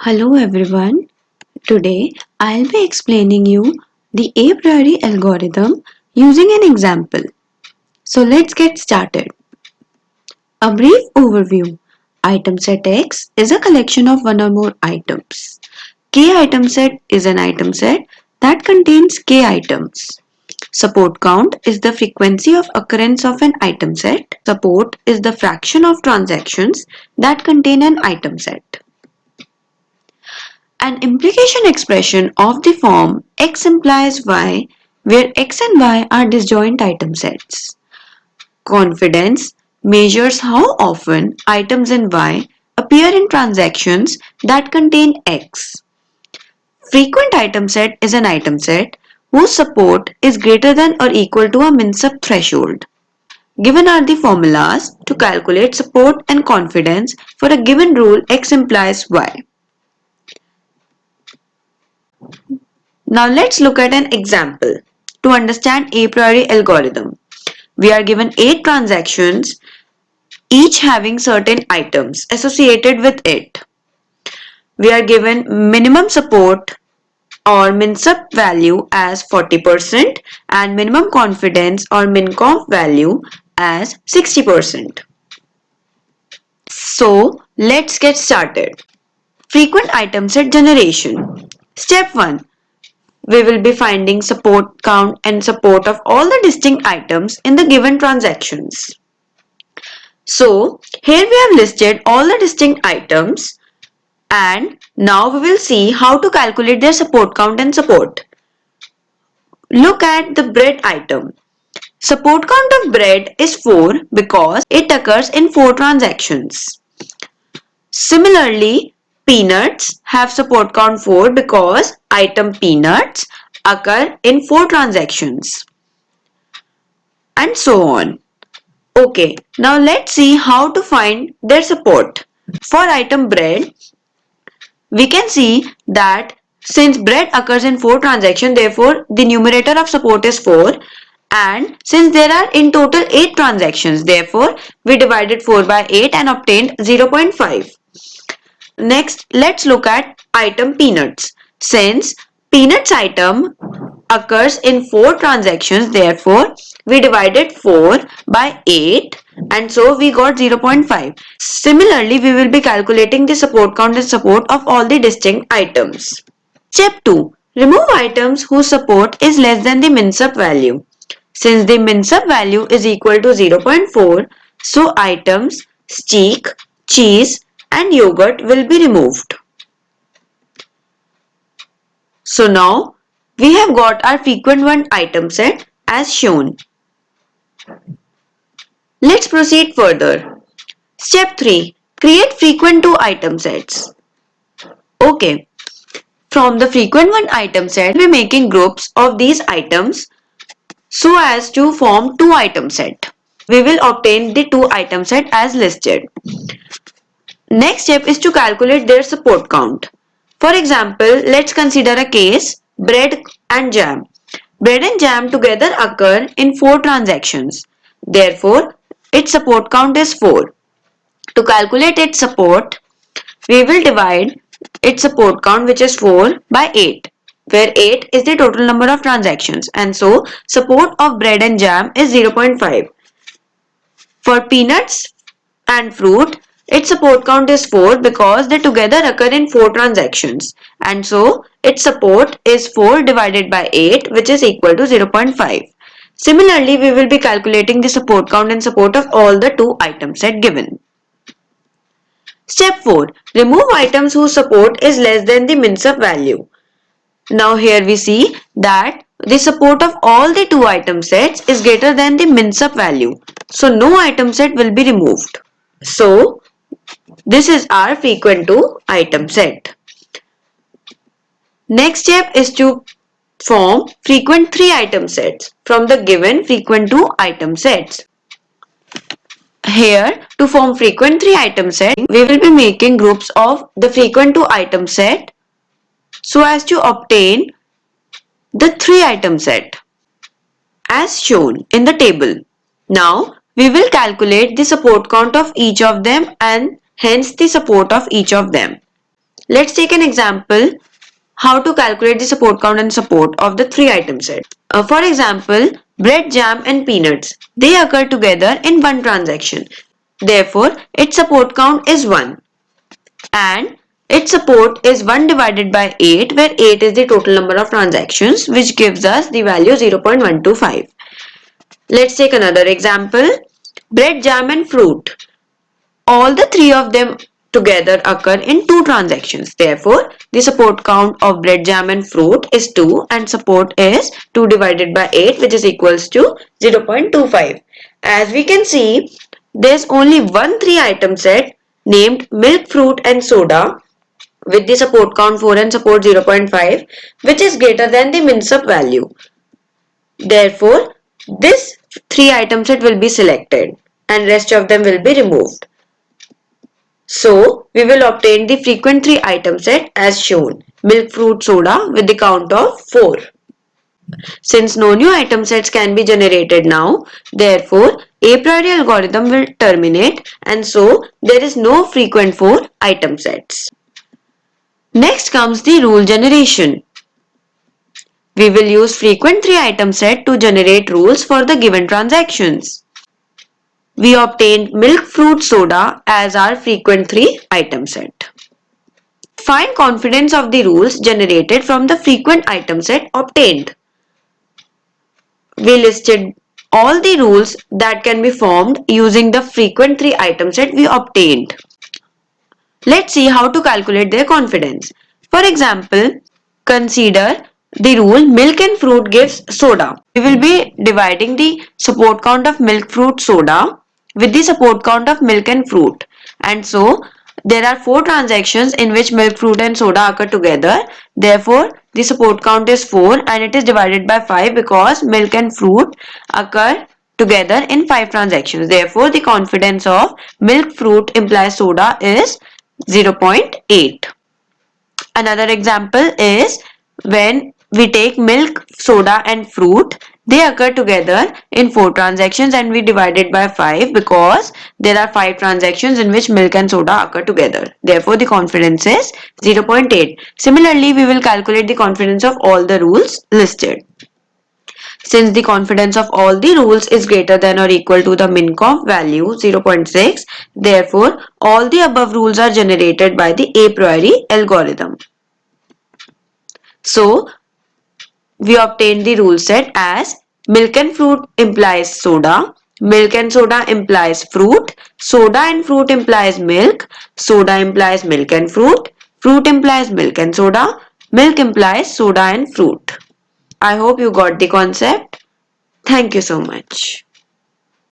Hello everyone. Today I'll be explaining you the a priori algorithm using an example. So let's get started. A brief overview. Item set X is a collection of one or more items. K item set is an item set that contains K items. Support count is the frequency of occurrence of an item set. Support is the fraction of transactions that contain an item set. An implication expression of the form X implies Y, where X and Y are disjoint item sets. Confidence measures how often items in Y appear in transactions that contain X. Frequent item set is an item set whose support is greater than or equal to a min-sub threshold. Given are the formulas to calculate support and confidence for a given rule X implies Y. Now let's look at an example to understand a priori algorithm. We are given 8 transactions, each having certain items associated with it. We are given minimum support or min-sub value as 40% and minimum confidence or min-conf value as 60%. So let's get started. Frequent item set generation. Step 1. We will be finding support count and support of all the distinct items in the given transactions. So here we have listed all the distinct items and now we will see how to calculate their support count and support. Look at the bread item. Support count of bread is 4 because it occurs in 4 transactions. Similarly, peanuts have support count 4 because item peanuts occur in 4 transactions. And so on. Okay, now let's see how to find their support. For item bread, we can see that since bread occurs in 4 transactions, therefore the numerator of support is 4. And since there are in total 8 transactions, therefore we divided 4 by 8 and obtained 0.5. Next, let's look at item peanuts. Since peanuts item occurs in 4 transactions, therefore we divided 4 by 8 and so we got 0.5. Similarly, we will be calculating the support count and support of all the distinct items. Step 2. Remove items whose support is less than the min-sub value. Since the min-sub value is equal to 0.4, so items steak, cheese and yogurt will be removed. So now we have got our frequent one item set as shown. Let's proceed further. Step 3. Create frequent 2 item sets. Okay. From the frequent one item set, we are making groups of these items so as to form 2 item set. We will obtain the 2 item set as listed. Next step is to calculate their support count. For example, let's consider a case bread and jam. Bread and jam together occur in 4 transactions. Therefore, its support count is 4. To calculate its support, we will divide its support count, which is 4, by 8, where 8 is the total number of transactions, and so support of bread and jam is 0.5. For peanuts and fruit, its support count is 4 because they together occur in 4 transactions, and so its support is 4 divided by 8, which is equal to 0.5. Similarly, we will be calculating the support count and support of all the 2 item set given. Step 4. Remove items whose support is less than the min-sub value. Now here we see that the support of all the 2 item sets is greater than the min-sub value. So no item set will be removed. So this is our frequent 2 item set. Next step is to form frequent 3 item sets from the given frequent 2 item sets. Here, to form frequent 3 item set, we will be making groups of the frequent 2 item set so as to obtain the 3 item set as shown in the table. Now, we will calculate the support count of each of them and hence the support of each of them. Let's take an example how to calculate the support count and support of the three item set. For example, bread, jam and peanuts. They occur together in one transaction. Therefore, its support count is 1 and its support is 1 divided by 8, where 8 is the total number of transactions, which gives us the value 0.125. Let's take another example. Bread, jam and fruit. All the three of them together occur in two transactions. Therefore, the support count of bread, jam and fruit is 2 and support is 2 divided by 8, which is equals to 0.25. As we can see, there's only one three item set named milk, fruit and soda with the support count 4 and support 0.5, which is greater than the min-sup value. Therefore, this three item set will be selected and rest of them will be removed. So, we will obtain the frequent three item set as shown, milk, fruit, soda with the count of 4. Since no new item sets can be generated now, therefore, a priori algorithm will terminate and so there is no frequent 4 item sets. Next comes the rule generation. We will use frequent 3 item set to generate rules for the given transactions. We obtained milk, fruit, soda as our frequent 3 item set. Find confidence of the rules generated from the frequent item set obtained. We listed all the rules that can be formed using the frequent 3 item set we obtained. Let's see how to calculate their confidence. For example, consider the rule milk and fruit gives soda. We will be dividing the support count of milk, fruit, soda with the support count of milk and fruit. And so, there are 4 transactions in which milk, fruit and soda occur together. Therefore, the support count is 4 and it is divided by 5 because milk and fruit occur together in 5 transactions. Therefore, the confidence of milk, fruit implies soda is 0.8. Another example is when we take milk, soda and fruit, they occur together in 4 transactions and we divide it by 5 because there are 5 transactions in which milk and soda occur together. Therefore, the confidence is 0.8. Similarly, we will calculate the confidence of all the rules listed. Since the confidence of all the rules is greater than or equal to the min-conf value 0.6, therefore all the above rules are generated by the a priori algorithm. So, we obtain the rule set as milk and fruit implies soda, milk and soda implies fruit, soda and fruit implies milk, soda implies milk and fruit, fruit implies milk and soda, milk implies soda and fruit. I hope you got the concept. Thank you so much.